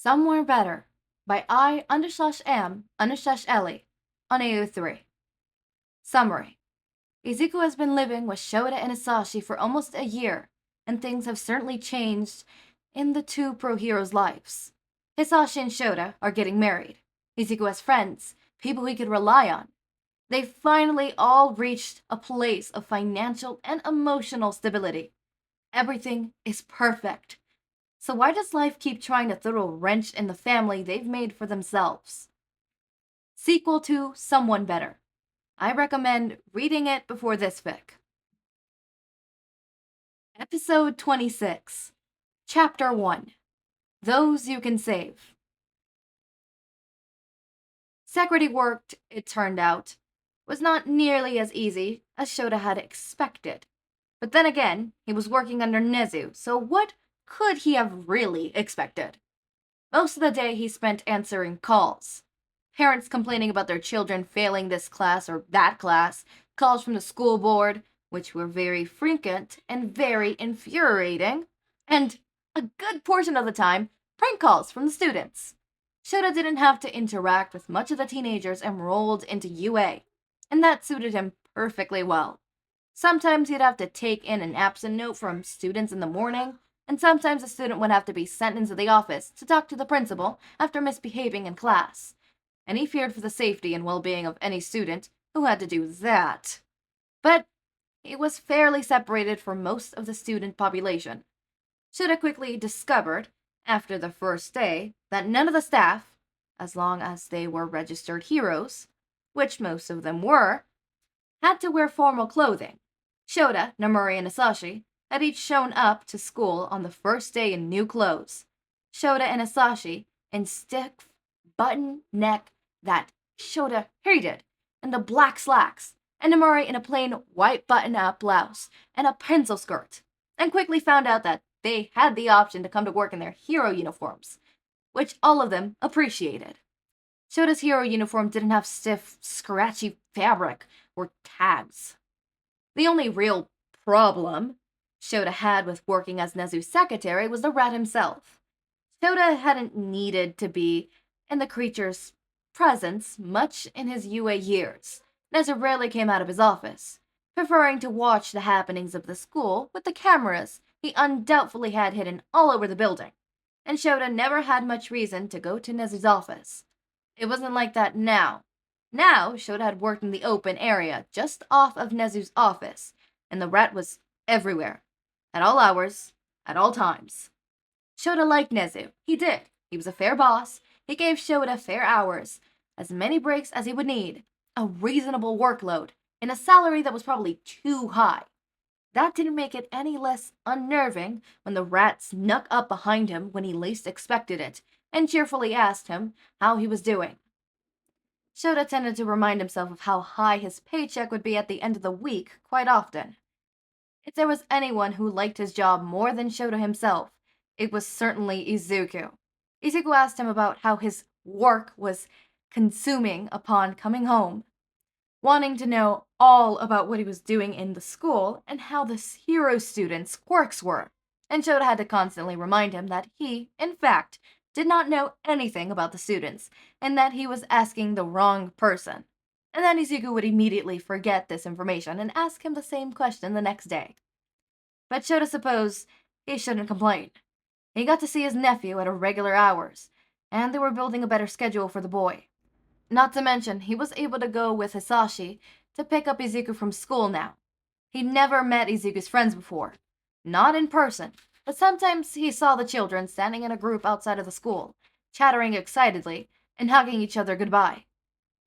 Somewhere Better by I_am_Ellie on AO3. Summary. Izuku has been living with Shouta and Hizashi for almost a year, and things have certainly changed in the two pro-heroes' lives. Hizashi and Shouta are getting married. Izuku has friends, people he could rely on. They finally all reached a place of financial and emotional stability. Everything is perfect. So why does life keep trying to throw a wrench in the family they've made for themselves? Sequel to Someone Better. I recommend reading it before this fic. Episode 26. Chapter 1. Those You Can Save. Secretary work, it turned out, was not nearly as easy as Shouta had expected. But then again, he was working under Nezu, so what could he have really expected? Most of the day he spent answering calls. Parents complaining about their children failing this class or that class, calls from the school board, which were very frequent and very infuriating, and a good portion of the time, prank calls from the students. Shouta didn't have to interact with much of the teenagers enrolled into UA, and that suited him perfectly well. Sometimes he'd have to take in an absent note from students in the morning, and sometimes a student would have to be sent into the office to talk to the principal after misbehaving in class. And he feared for the safety and well-being of any student who had to do that. But he was fairly separated from most of the student population. Shouta quickly discovered, after the first day, that none of the staff, as long as they were registered heroes, which most of them were, had to wear formal clothing. Shouta, Nemuri, and Hizashi had each shown up to school on the first day in new clothes. Shouta and Hizashi in stiff button neck that Shouta hated, and the black slacks, and Nemuri in a plain white button-up blouse and a pencil skirt, and quickly found out that they had the option to come to work in their hero uniforms, which all of them appreciated. Shouta's hero uniform didn't have stiff, scratchy fabric or tags. The only real problem Shouta had with working as Nezu's secretary was the rat himself. Shouta hadn't needed to be in the creature's presence much in his UA years. Nezu rarely came out of his office, preferring to watch the happenings of the school with the cameras he undoubtedly had hidden all over the building, and Shouta never had much reason to go to Nezu's office. It wasn't like that now. Now, Shouta had worked in the open area just off of Nezu's office, and the rat was everywhere, at all hours, at all times. Shouta liked Nezu. He did. He was a fair boss. He gave Shouta fair hours, as many breaks as he would need, a reasonable workload, and a salary that was probably too high. That didn't make it any less unnerving when the rat snuck up behind him when he least expected it, and cheerfully asked him how he was doing. Shouta tended to remind himself of how high his paycheck would be at the end of the week quite often. If there was anyone who liked his job more than Shouta himself, it was certainly Izuku. Izuku asked him about how his work was consuming upon coming home, wanting to know all about what he was doing in the school and how the hero students' quirks were. And Shouta had to constantly remind him that he, in fact, did not know anything about the students, and that he was asking the wrong person. And then Izuku would immediately forget this information and ask him the same question the next day. But Shouta supposed he shouldn't complain. He got to see his nephew at irregular hours, and they were building a better schedule for the boy. Not to mention, he was able to go with Hizashi to pick up Izuku from school now. He'd never met Izuku's friends before. Not in person, but sometimes he saw the children standing in a group outside of the school, chattering excitedly and hugging each other goodbye.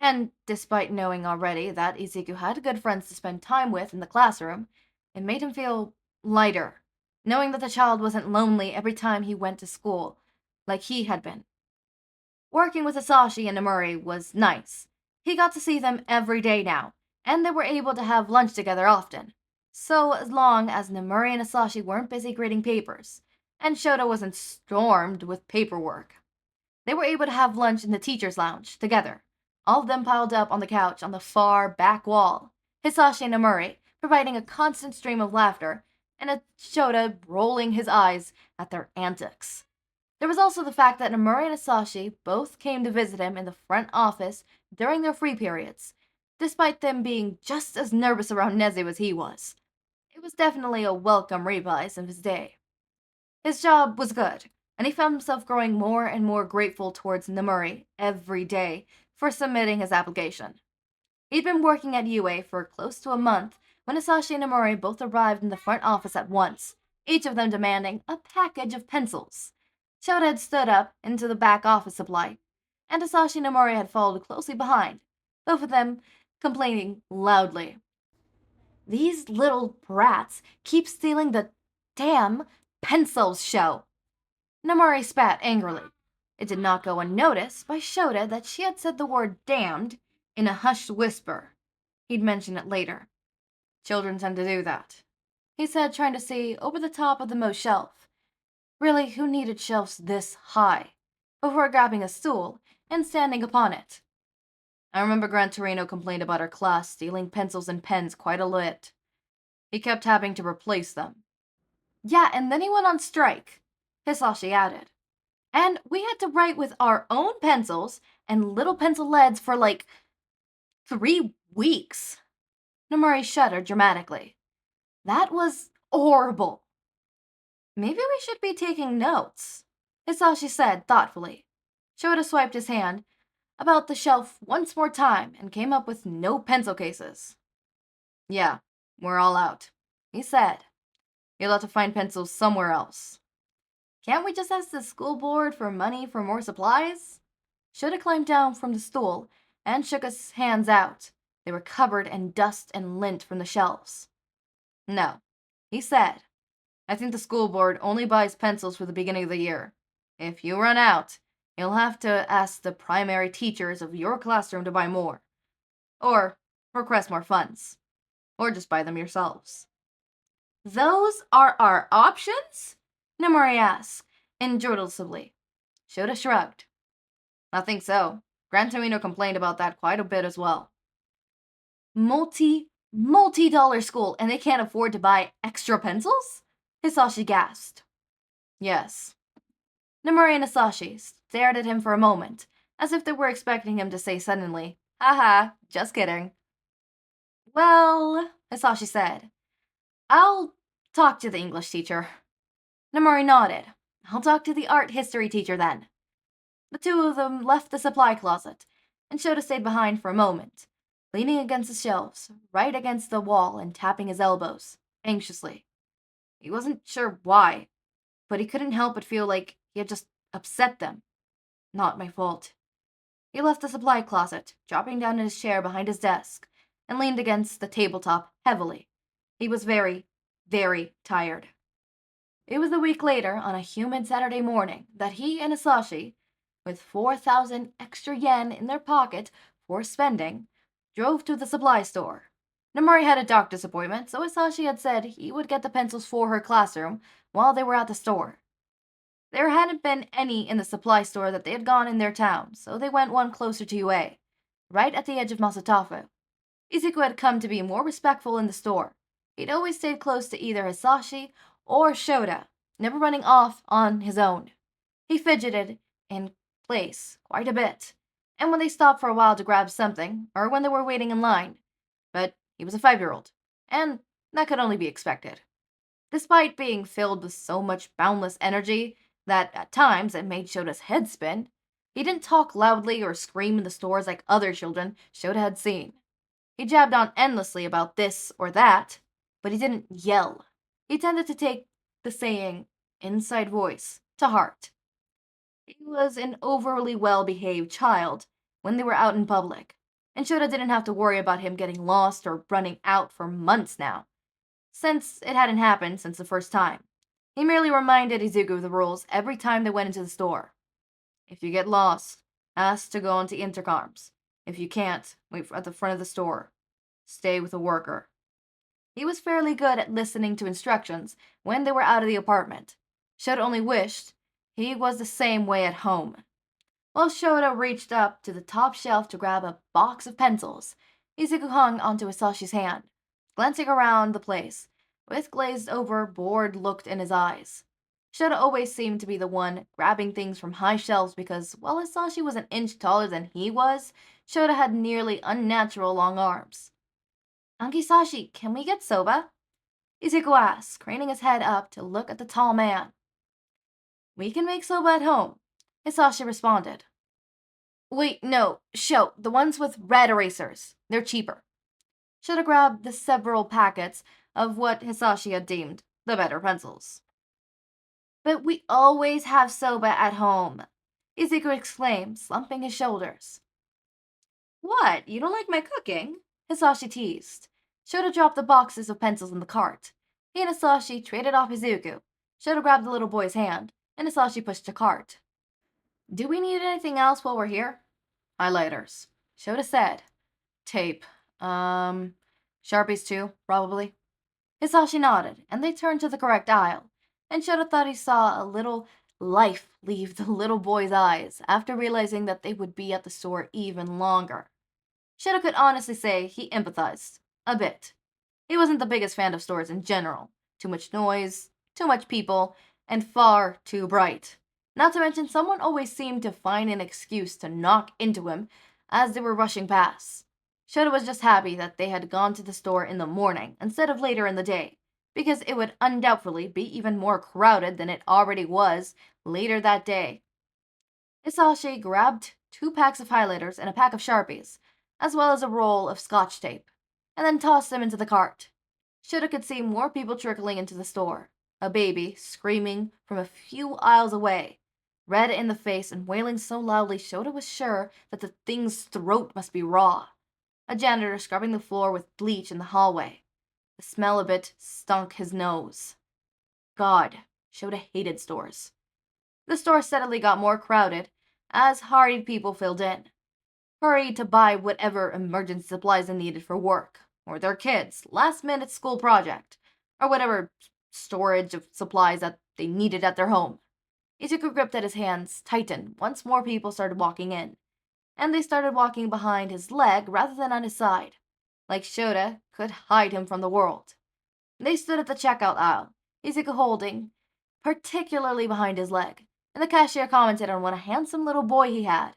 And despite knowing already that Izuku had good friends to spend time with in the classroom, it made him feel lighter, knowing that the child wasn't lonely every time he went to school, like he had been. Working with Hizashi and Nemuri was nice. He got to see them every day now, and they were able to have lunch together often. So as long as Nemuri and Hizashi weren't busy grading papers, and Shouta wasn't stormed with paperwork, they were able to have lunch in the teacher's lounge together, all of them piled up on the couch on the far back wall, Hizashi and Nemuri providing a constant stream of laughter, and Shouta rolling his eyes at their antics. There was also the fact that Nemuri and Hizashi both came to visit him in the front office during their free periods, despite them being just as nervous around Nezu as he was. It was definitely a welcome revise of his day. His job was good, and he found himself growing more and more grateful towards Nemuri every day for submitting his application. He'd been working at UA for close to a month when Hizashi and Nemuri both arrived in the front office at once, each of them demanding a package of pencils. Shouta had stood up into the back office supply, and Hizashi and Nemuri had followed closely behind, both of them complaining loudly. These little brats keep stealing the damn pencils show. Nemuri spat angrily. It did not go unnoticed by Shouta that she had said the word damned in a hushed whisper. He'd mention it later. Children tend to do that, he said, trying to see over the top of the most shelf. Really, who needed shelves this high? Before grabbing a stool and standing upon it. I remember Gran Torino complained about our class stealing pencils and pens quite a bit. He kept having to replace them. Yeah, and then he went on strike, Hizashi added. And we had to write with our own pencils and little pencil leads for like 3 weeks. Nemuri shuddered dramatically. That was horrible. Maybe we should be taking notes, Hizashi said thoughtfully. Shouta swiped his hand about the shelf once more time and came up with no pencil cases. Yeah, we're all out, he said. You'll have to find pencils somewhere else. Can't we just ask the school board for money for more supplies? Shouta climbed down from the stool and shook his hands out. They were covered in dust and lint from the shelves. No, he said. I think the school board only buys pencils for the beginning of the year. If you run out, you'll have to ask the primary teachers of your classroom to buy more. Or request more funds. Or just buy them yourselves. Those are our options? Nemuri asked, incredulously. Shouta shrugged. I think so. Gran Torino complained about that quite a bit as well. Multi-dollar school, and they can't afford to buy extra pencils? Hizashi gasped. Yes. Nemuri and Hizashi stared at him for a moment, as if they were expecting him to say suddenly, haha, just kidding. Well, Hizashi said, I'll talk to the English teacher. Nemuri nodded. I'll talk to the art history teacher then. The two of them left the supply closet, and Shouta stayed behind for a moment, leaning against the shelves, right against the wall and tapping his elbows, anxiously. He wasn't sure why, but he couldn't help but feel like he had just upset them. Not my fault. He left the supply closet, dropping down in his chair behind his desk, and leaned against the tabletop heavily. He was very, very tired. It was a week later, on a humid Saturday morning, that he and Hizashi, with 4,000 extra yen in their pocket for spending, drove to the supply store. Nemuri had a doctor's appointment, so Hizashi had said he would get the pencils for her classroom while they were at the store. There hadn't been any in the supply store that they had gone in their town, so they went one closer to UA, right at the edge of Masatafu. Izuku had come to be more respectful in the store. He'd always stayed close to either Hizashi or Shouta, never running off on his own. He fidgeted in place quite a bit, and when they stopped for a while to grab something, or when they were waiting in line, but he was a 5-year-old, and that could only be expected. Despite being filled with so much boundless energy that at times it made Shota's head spin, he didn't talk loudly or scream in the stores like other children Shouta had seen. He jabbed on endlessly about this or that, but he didn't yell. He tended to take the saying, inside voice, to heart. He was an overly well-behaved child when they were out in public, and Shouta didn't have to worry about him getting lost or running out for months now, since it hadn't happened since the first time. He merely reminded Izuku of the rules every time they went into the store. If you get lost, ask to go onto intercoms. If you can't, wait at the front of the store. Stay with a worker. He was fairly good at listening to instructions when they were out of the apartment. Shouta only wished he was the same way at home. While Shouta reached up to the top shelf to grab a box of pencils, Izuku hung onto Hisashi's hand, glancing around the place, with glazed-over, bored look in his eyes. Shouta always seemed to be the one grabbing things from high shelves because, while Hizashi was an inch taller than he was, Shouta had nearly unnatural long arms. Ankisashi, can we get soba? Izuku asked, craning his head up to look at the tall man. We can make soba at home, Hizashi responded. Wait, no, the ones with red erasers. They're cheaper. Shouta grabbed the several packets of what Hizashi had deemed the better pencils. But we always have soba at home, Izuku exclaimed, slumping his shoulders. What, you don't like my cooking? Hizashi teased. Shouta dropped the boxes of pencils in the cart. He and Hizashi traded off Izuku. Shouta grabbed the little boy's hand, and Hizashi pushed the cart. Do we need anything else while we're here? Highlighters, Shouta said. Tape. Sharpies too, probably. Hizashi nodded, and they turned to the correct aisle, and Shouta thought he saw a little life leave the little boy's eyes after realizing that they would be at the store even longer. Shouta could honestly say he empathized. A bit. He wasn't the biggest fan of stores in general. Too much noise, too much people, and far too bright. Not to mention someone always seemed to find an excuse to knock into him as they were rushing past. Shouta was just happy that they had gone to the store in the morning instead of later in the day, because it would undoubtedly be even more crowded than it already was later that day. Hizashi grabbed 2 packs of highlighters and a pack of Sharpies, as well as a roll of Scotch tape, and then tossed them into the cart. Shouta could see more people trickling into the store. A baby screaming from a few aisles away, red in the face and wailing so loudly Shouta was sure that the thing's throat must be raw. A janitor scrubbing the floor with bleach in the hallway. The smell of it stunk his nose. God, Shouta hated stores. The store steadily got more crowded as harried people filled in, hurried to buy whatever emergency supplies they needed for work, or their kids' last-minute school project, or whatever storage of supplies that they needed at their home. Izuku gripped at his hands, tightened once more people started walking in, and they started walking behind his leg rather than on his side, like Shouta could hide him from the world. They stood at the checkout aisle, Izuku holding particularly behind his leg, and the cashier commented on what a handsome little boy he had.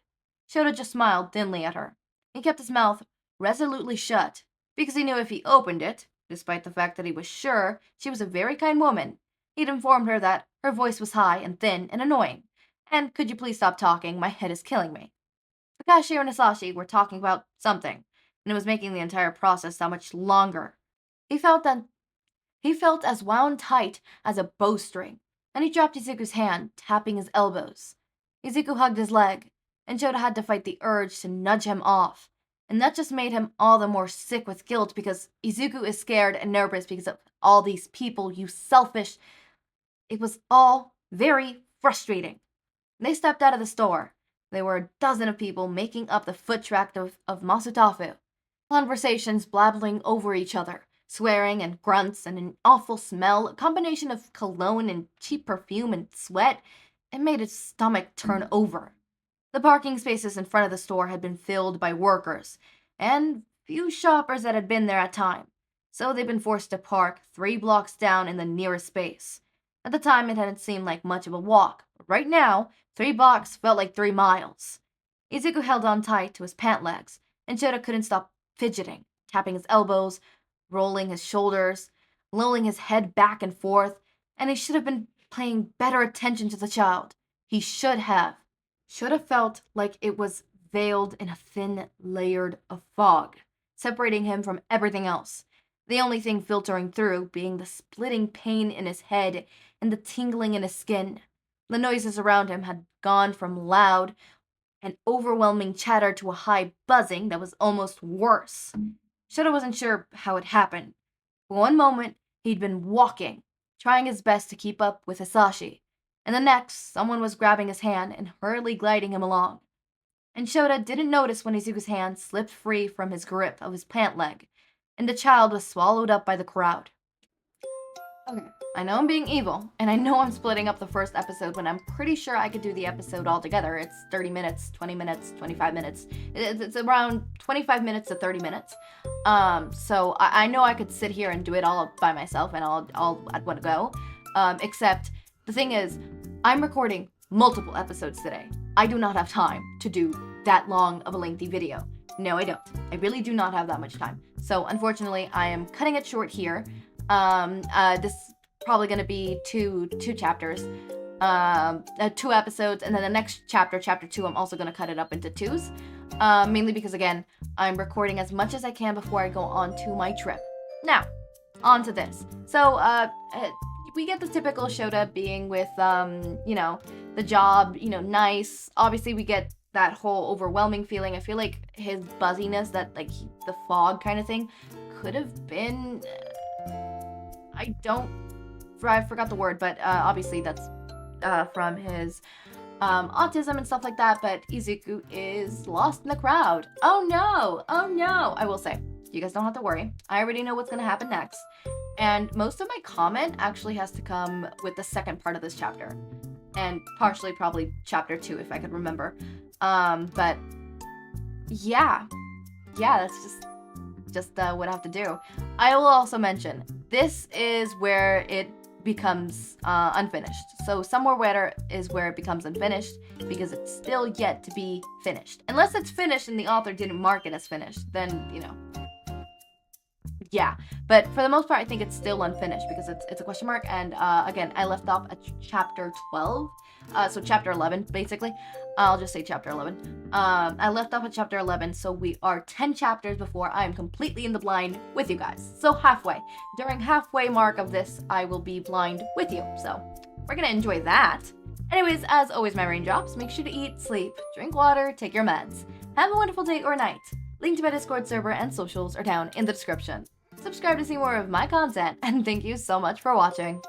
Shouta just smiled thinly at her. He kept his mouth resolutely shut, because he knew if he opened it, despite the fact that he was sure she was a very kind woman, he'd informed her that her voice was high and thin and annoying, and could you please stop talking, my head is killing me. The cashier and Hizashi were talking about something, and it was making the entire process that much longer. He felt as wound tight as a bowstring, and he dropped Izuku's hand, tapping his elbows. Izuku hugged his leg, and Shouta had to fight the urge to nudge him off, and that just made him all the more sick with guilt because Izuku is scared and nervous because of all these people, you selfish. It was all very frustrating. They stepped out of the store. There were a dozen of people making up the foot track of Masutafu. Conversations blabbling over each other, swearing and grunts and an awful smell, a combination of cologne and cheap perfume and sweat. It made his stomach turn over. The parking spaces in front of the store had been filled by workers, and few shoppers that had been there at time, so they'd been forced to park 3 blocks down in the nearest space. At the time, it hadn't seemed like much of a walk, but right now, 3 blocks felt like 3 miles. Izuku held on tight to his pant legs, and Shouta couldn't stop fidgeting, tapping his elbows, rolling his shoulders, lolling his head back and forth, and he should have been paying better attention to the child. He should have. Shouta felt like it was veiled in a thin layer of fog, separating him from everything else. The only thing filtering through being the splitting pain in his head and the tingling in his skin. The noises around him had gone from loud and overwhelming chatter to a high buzzing that was almost worse. Shouta wasn't sure how it happened. For one moment, he'd been walking, trying his best to keep up with Hizashi, and the next, someone was grabbing his hand and hurriedly gliding him along. And Shouta didn't notice when Izuku's hand slipped free from his grip of his pant leg, and the child was swallowed up by the crowd. Okay, I know I'm being evil, and I know I'm splitting up the first episode when I'm pretty sure I could do the episode all together. It's 30 minutes, 20 minutes, 25 minutes. It's around 25 minutes to 30 minutes. So I know I could sit here and do it all by myself and all at one go. Except The thing is, I'm recording multiple episodes today. I do not have time to do that long of a lengthy video. No, I don't. I really do not have that much time. So unfortunately, I am cutting it short here. This is probably going to be two chapters, 2 episodes, and then the next chapter 2, I'm also going to cut it up into 2s. Mainly because, again, I'm recording as much as I can before I go on to my trip. Now, on to this. So, we get the typical Shouta being with, the job, nice. Obviously, we get that whole overwhelming feeling. I feel like his buzziness, that, the fog kind of thing, could have been... I forgot the word, but obviously that's from his autism and stuff like that, but Izuku is lost in the crowd. Oh no! I will say, you guys don't have to worry. I already know what's going to happen next. And most of my comment actually has to come with the second part of this chapter. And partially probably chapter 2, if I could remember. But yeah, that's just what I have to do. I will also mention, this is where it becomes unfinished. So somewhere where is where it becomes unfinished, because it's still yet to be finished. Unless it's finished and the author didn't mark it as finished, then, yeah. But for the most part, I think it's still unfinished because it's a question mark. And again, I left off at chapter 12. So chapter 11, basically. I'll just say chapter 11. I left off at chapter 11, so we are 10 chapters before I am completely in the blind with you guys. So halfway. During halfway mark of this, I will be blind with you. So we're gonna enjoy that. Anyways, as always, my raindrops, make sure to eat, sleep, drink water, take your meds. Have a wonderful day or night. Link to my Discord server and socials are down in the description. Subscribe to see more of my content, and thank you so much for watching.